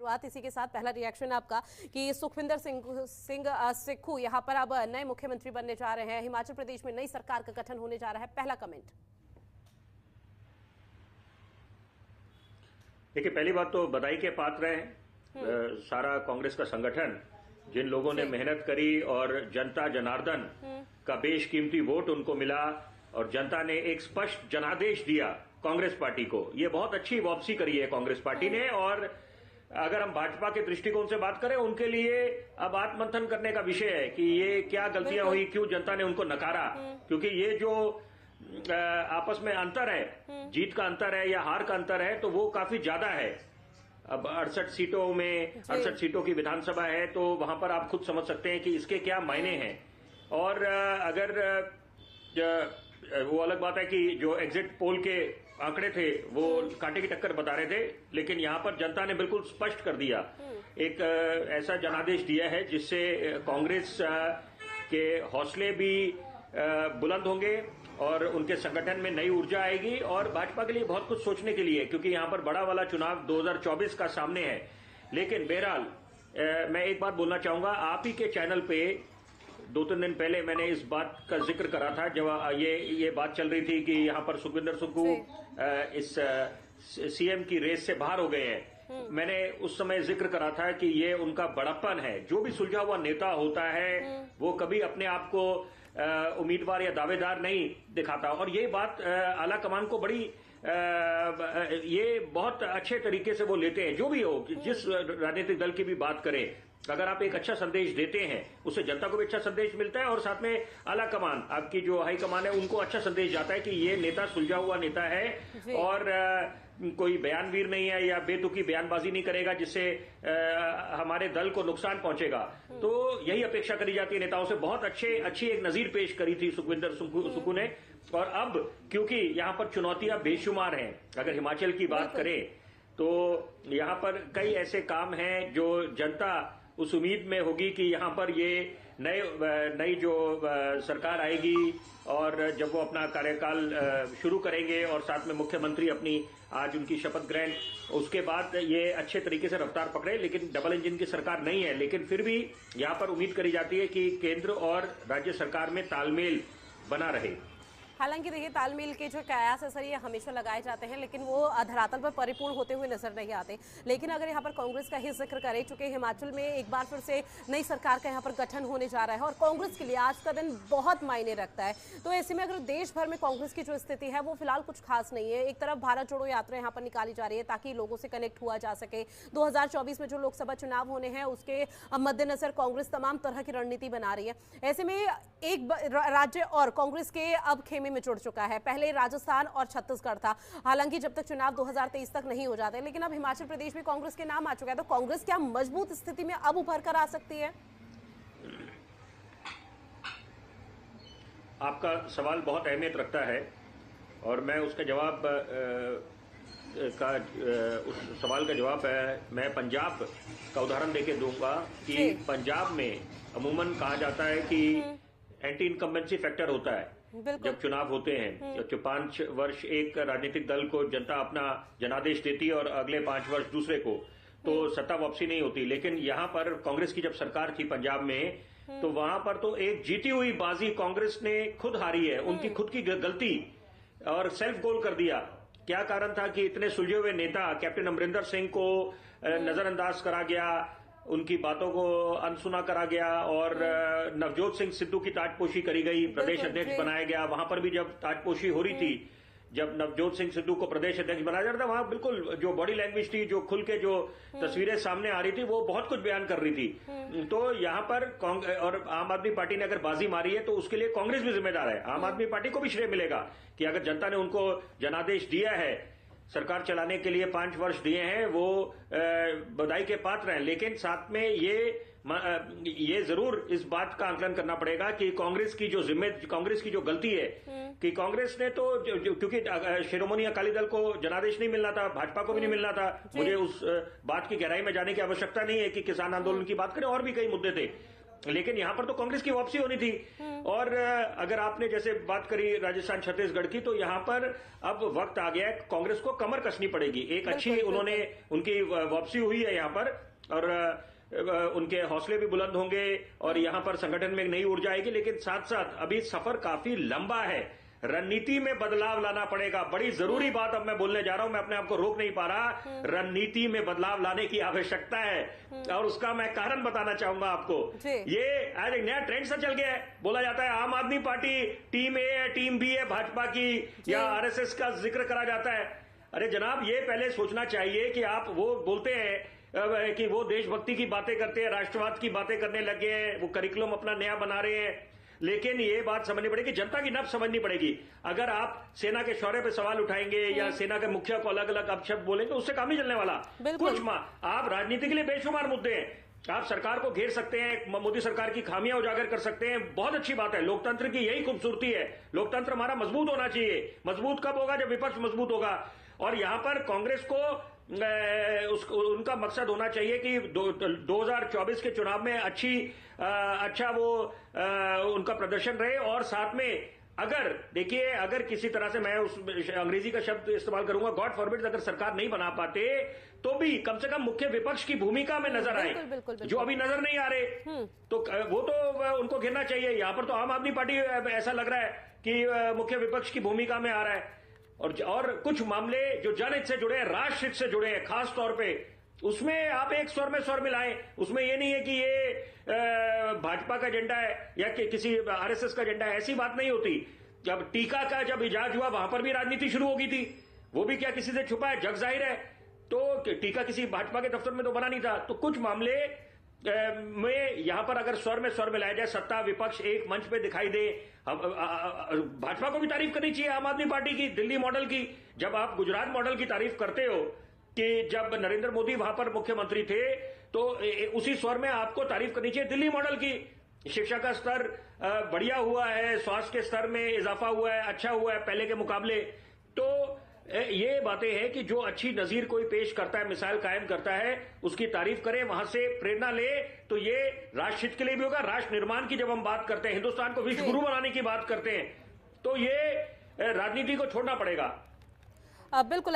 शुरुआत इसी के साथ पहला रिएक्शन आपका कि सुखविंदर सिंह सिक्खू यहाँ पर अब नए मुख्यमंत्री बनने जा रहे हैं, हिमाचल प्रदेश में नई सरकार का गठन होने जा रहा है, पहला कमेंट। देखिए, पहली बात तो बधाई के पात्र हैं सारा कांग्रेस का संगठन, जिन लोगों ने मेहनत करी और जनता जनार्दन का बेशकीमती वोट उनको मिला और जनता ने एक स्पष्ट जनादेश दिया कांग्रेस पार्टी को। ये बहुत अच्छी वापसी करी है कांग्रेस पार्टी ने। और अगर हम भाजपा के दृष्टिकोण से बात करें, उनके लिए अब आत्ममंथन करने का विषय है कि ये क्या गलतियां हुई, क्यों जनता ने उनको नकारा। क्योंकि ये जो आपस में अंतर है, जीत का अंतर है या हार का अंतर है, तो वो काफी ज्यादा है। अब 68 सीटों में 68 सीटों की विधानसभा है, तो वहां पर आप खुद समझ सकते हैं कि इसके क्या मायने हैं। और अगर वो अलग बात है कि जो एग्जिट पोल के आंकड़े थे वो कांटे की टक्कर बता रहे थे, लेकिन यहां पर जनता ने बिल्कुल स्पष्ट कर दिया, एक ऐसा जनादेश दिया है जिससे कांग्रेस के हौसले भी बुलंद होंगे और उनके संगठन में नई ऊर्जा आएगी। और भाजपा के लिए बहुत कुछ सोचने के लिए, क्योंकि यहां पर बड़ा वाला चुनाव 2024 का सामने है। लेकिन बहरहाल मैं एक बात बोलना चाहूंगा, आप ही के चैनल पे 2-3 दिन पहले मैंने इस बात का जिक्र करा था, जब ये बात चल रही थी कि यहां पर सुखविंदर सिक्खू इस सीएम की रेस से बाहर हो गए हैं। मैंने उस समय जिक्र करा था कि ये उनका बड़प्पन है। जो भी सुलझा हुआ नेता होता है वो कभी अपने आप को उम्मीदवार या दावेदार नहीं दिखाता। और ये बात आला कमान को बड़ी ये बहुत अच्छे तरीके से वो लेते हैं। जो भी हो, जिस राजनीतिक दल की भी बात करें, अगर आप एक अच्छा संदेश देते हैं उससे जनता को भी अच्छा संदेश मिलता है और साथ में आला कमान, आपकी जो हाई कमान है, उनको अच्छा संदेश जाता है कि ये नेता सुलझा हुआ नेता है और कोई बयानवीर नहीं है या बेतुकी बयानबाजी नहीं करेगा जिससे हमारे दल को नुकसान पहुंचेगा। तो यही अपेक्षा करी जाती है नेताओं से। बहुत अच्छी एक नजीर पेश करी थी सुखविंदर सिक्खू ने। और अब क्योंकि यहां पर चुनौतियां बेशुमार हैं, अगर हिमाचल की बात करें तो यहां पर कई ऐसे काम हैं जो जनता उस उम्मीद में होगी कि यहां पर ये नई जो सरकार आएगी और जब वो अपना कार्यकाल शुरू करेंगे और साथ में मुख्यमंत्री अपनी आज उनकी शपथ ग्रहण, उसके बाद ये अच्छे तरीके से रफ्तार पकड़े। लेकिन डबल इंजन की सरकार नहीं है, लेकिन फिर भी यहां पर उम्मीद करी जाती है कि केंद्र और राज्य सरकार में तालमेल बना रहे। हालांकि देखिए, तालमेल के जो कयास है सर, ये हमेशा लगाए जाते हैं, लेकिन वो धरातल पर परिपूर्ण होते हुए नजर नहीं आते। लेकिन अगर यहाँ पर कांग्रेस का ही जिक्र करें, चूंकि हिमाचल में एक बार फिर से नई सरकार का यहाँ पर गठन होने जा रहा है और कांग्रेस के लिए आज का दिन बहुत मायने रखता है, तो ऐसे में अगर देश भर में कांग्रेस की जो स्थिति है वो फिलहाल कुछ खास नहीं है। एक तरफ भारत जोड़ो यात्रा यहाँ पर निकाली जा रही है ताकि लोगों से कनेक्ट हुआ जा सके। 2024 में जो लोकसभा चुनाव होने हैं उसके मद्देनजर कांग्रेस तमाम तरह की रणनीति बना रही है। ऐसे में एक राज्य और कांग्रेस के अब खेमे में जुड़ चुका है। पहले राजस्थान और छत्तीसगढ़ था, हालांकि जब तक चुनाव 2023 तक नहीं हो जाते, लेकिन अब हिमाचल प्रदेश में कांग्रेस के नाम आ चुका है। तो कांग्रेस क्या मजबूत स्थिति में अब उभर कर आ सकती है? आपका सवाल बहुत अहमियत रखता है और मैं उसका जवाब उस सवाल का जवाब मैं पंजाब का उदाहरण देके दूंगा कि पंजाब में अमूमन कहा जाता है कि एंटी इनकम्बेंसी फैक्टर होता है जब चुनाव होते हैं। तो 5 वर्ष एक राजनीतिक दल को जनता अपना जनादेश देती है और अगले 5 वर्ष दूसरे को, तो सत्ता वापसी नहीं होती। लेकिन यहाँ पर कांग्रेस की जब सरकार थी पंजाब में, तो वहां पर तो एक जीती हुई बाजी कांग्रेस ने खुद हारी है, उनकी खुद की गलती, और सेल्फ गोल कर दिया। क्या कारण था कि इतने सुलझे हुए नेता कैप्टन अमरिंदर सिंह को नजरअंदाज करा गया, उनकी बातों को अनसुना करा गया और नवजोत सिंह सिद्धू की ताजपोशी करी गई, प्रदेश अध्यक्ष बनाया गया। वहां पर भी जब ताजपोशी हो रही थी, जब नवजोत सिंह सिद्धू को प्रदेश अध्यक्ष बनाया जा रहा था, वहां बिल्कुल जो बॉडी लैंग्वेज थी, जो खुल के जो तस्वीरें सामने आ रही थी, वो बहुत कुछ बयान कर रही थी। तो यहां पर और आम आदमी पार्टी ने अगर बाजी मारी है तो उसके लिए कांग्रेस भी जिम्मेदार है। आम आदमी पार्टी को भी श्रेय मिलेगा कि अगर जनता ने उनको जनादेश दिया है, सरकार चलाने के लिए 5 वर्ष दिए हैं, वो बधाई के पात्र हैं। लेकिन साथ में ये जरूर इस बात का आकलन करना पड़ेगा कि कांग्रेस की जो गलती है कि कांग्रेस ने तो क्योंकि शिरोमणि अकाली दल को जनादेश नहीं मिलना था, भाजपा को भी नहीं मिलना था। मुझे उस बात की गहराई में जाने की आवश्यकता नहीं है कि किसान आंदोलन की बात करें, और भी कई मुद्दे थे। लेकिन यहां पर तो कांग्रेस की वापसी होनी थी। और अगर आपने जैसे बात करी राजस्थान छत्तीसगढ़ की, तो यहां पर अब वक्त आ गया है, कांग्रेस को कमर कसनी पड़ेगी। एक अच्छी उन्होंने उनकी वापसी हुई है यहां पर, और उनके हौसले भी बुलंद होंगे और यहां पर संगठन में एक नई ऊर्जा आएगी। लेकिन साथ साथ अभी सफर काफी लंबा है, रणनीति में बदलाव लाना पड़ेगा। बड़ी जरूरी बात अब मैं बोलने जा रहा हूं, मैं अपने आप को रोक नहीं पा रहा। रणनीति में बदलाव लाने की आवश्यकता है और उसका मैं कारण बताना चाहूंगा आपको। ये आज एक नया ट्रेंड सा चल गया है, बोला जाता है आम आदमी पार्टी टीम ए है, टीम बी है भाजपा की, या आरएसएस का जिक्र करा जाता है। अरे जनाब, ये पहले सोचना चाहिए कि आप वो बोलते हैं कि वो देशभक्ति की बातें करते हैं, राष्ट्रवाद की बातें करने लगे हैं, वो करिकुलम अपना नया बना रहे हैं, लेकिन ये बात समझनी पड़ेगी, जनता की नब्ज समझनी पड़ेगी। अगर आप सेना के शौर्य पे सवाल उठाएंगे या सेना के मुखिया को अलग अलग अपशब्द बोलेंगे, तो उससे काम नहीं चलने वाला। कुछ आप राजनीति के लिए बेशुमार मुद्दे हैं, आप सरकार को घेर सकते हैं, मोदी सरकार की खामियां उजागर कर सकते हैं, बहुत अच्छी बात है। लोकतंत्र की यही खूबसूरती है, लोकतंत्र हमारा मजबूत होना चाहिए। मजबूत कब होगा? जब विपक्ष मजबूत होगा। और यहां पर कांग्रेस को उनका मकसद होना चाहिए कि 2024 के चुनाव में अच्छा वो उनका प्रदर्शन रहे। और साथ में अगर किसी तरह से, मैं उस अंग्रेजी का शब्द इस्तेमाल करूंगा, गॉड फॉरबिड, अगर सरकार नहीं बना पाते तो भी कम से कम मुख्य विपक्ष की भूमिका में नजर आए, जो अभी नजर नहीं आ रहे, तो वो तो उनको घेरना चाहिए। यहां पर तो आम आदमी पार्टी ऐसा लग रहा है कि मुख्य विपक्ष की भूमिका में आ रहा है। और कुछ मामले जो जनहित से जुड़े हैं, राष्ट्र हित से जुड़े हैं, खास तौर पे उसमें आप एक स्वर में स्वर मिलाएं। उसमें ये नहीं है कि ये भाजपा का एजेंडा है या कि किसी आरएसएस का एजेंडा है, ऐसी बात नहीं होती। जब टीका का जब इजाज हुआ, वहां पर भी राजनीति शुरू हो गई थी, वो भी क्या किसी से छुपा है? जग जाहिर है। तो टीका किसी भाजपा के दफ्तर में तो बना नहीं था। तो कुछ मामले में यहां पर अगर स्वर में स्वर मिलाया जाए, सत्ता विपक्ष एक मंच पे दिखाई दे। भाजपा को भी तारीफ करनी चाहिए आम आदमी पार्टी की, दिल्ली मॉडल की। जब आप गुजरात मॉडल की तारीफ करते हो कि जब नरेंद्र मोदी वहां पर मुख्यमंत्री थे, तो उसी स्वर में आपको तारीफ करनी चाहिए दिल्ली मॉडल की। शिक्षा का स्तर बढ़िया हुआ है, स्वास्थ्य के स्तर में इजाफा हुआ है, अच्छा हुआ है पहले के मुकाबले। तो ये बातें हैं कि जो अच्छी नजीर कोई पेश करता है, मिसाल कायम करता है, उसकी तारीफ करें, वहां से प्रेरणा ले, तो ये राष्ट्र हित के लिए भी होगा। राष्ट्र निर्माण की जब हम बात करते हैं, हिंदुस्तान को विश्व गुरु बनाने की बात करते हैं, तो ये राजनीति को छोड़ना पड़ेगा। बिल्कुल।